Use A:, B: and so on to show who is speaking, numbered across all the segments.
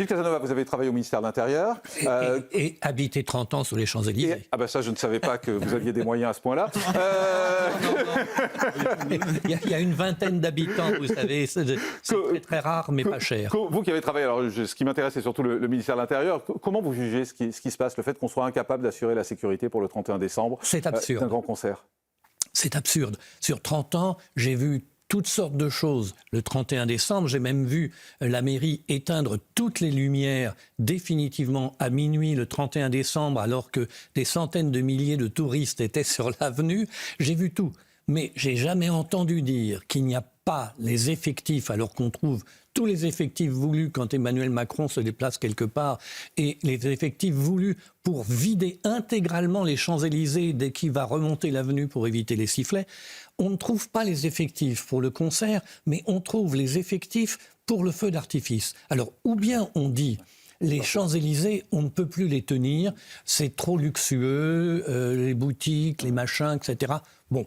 A: Gilles Casanova, vous avez travaillé au ministère de l'Intérieur.
B: Et habité 30 ans sur les Champs-Élysées.
A: Ah ben ça, je ne savais pas que vous aviez des moyens à ce point-là.
B: Il y a une vingtaine d'habitants, vous savez, c'est très, très rare, mais pas cher.
A: Vous qui avez travaillé, alors ce qui m'intéresse, c'est surtout le ministère de l'Intérieur. Comment vous jugez ce qui se passe, le fait qu'on soit incapable d'assurer la sécurité pour le 31 décembre d'un grand concert?
B: C'est absurde. Sur 30 ans, j'ai vu toutes sortes de choses. Le 31 décembre, j'ai même vu la mairie éteindre toutes les lumières définitivement à minuit le 31 décembre, alors que des centaines de milliers de touristes étaient sur l'avenue. J'ai vu tout. Mais j'ai jamais entendu dire qu'il n'y a pas les effectifs, alors qu'on trouve tous les effectifs voulus quand Emmanuel Macron se déplace quelque part, et les effectifs voulus pour vider intégralement les Champs-Élysées dès qu'il va remonter l'avenue pour éviter les sifflets. On ne trouve pas les effectifs pour le concert, mais on trouve les effectifs pour le feu d'artifice. Alors, ou bien on dit, les Champs-Élysées, on ne peut plus les tenir, c'est trop luxueux, les boutiques, les machins, etc. Bon,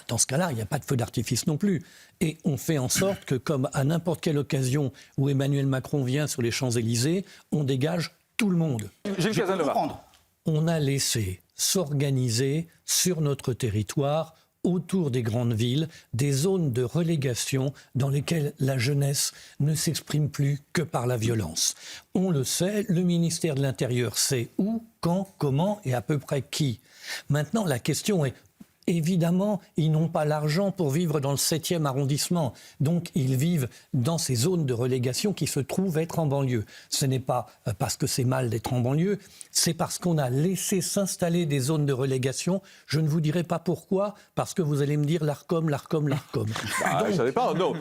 B: dans ce cas-là, il n'y a pas de feu d'artifice non plus. Et on fait en sorte que, comme à n'importe quelle occasion où Emmanuel Macron vient sur les Champs-Élysées, on dégage tout le monde.
A: Gilles Casanova.
B: On a laissé s'organiser sur notre territoire, autour des grandes villes, des zones de relégation dans lesquelles la jeunesse ne s'exprime plus que par la violence. On le sait, le ministère de l'Intérieur sait où, quand, comment et à peu près qui. Maintenant, la question est, évidemment, ils n'ont pas l'argent pour vivre dans le 7e arrondissement. Donc, ils vivent dans ces zones de relégation qui se trouvent être en banlieue. Ce n'est pas parce que c'est mal d'être en banlieue, c'est parce qu'on a laissé s'installer des zones de relégation. Je ne vous dirai pas pourquoi, parce que vous allez me dire l'ARCOM, l'ARCOM, l'ARCOM.
A: Ça dépend. Non,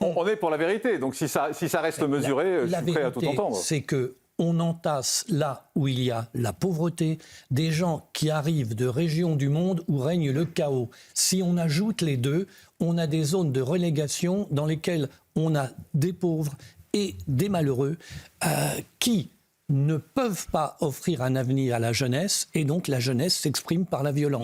A: on est pour la vérité. Donc, si ça reste mesuré, je suis prêt à tout entendre.
B: C'est que on entasse là où il y a la pauvreté, des gens qui arrivent de régions du monde où règne le chaos. Si on ajoute les deux, on a des zones de relégation dans lesquelles on a des pauvres et des malheureux qui ne peuvent pas offrir un avenir à la jeunesse, et donc la jeunesse s'exprime par la violence.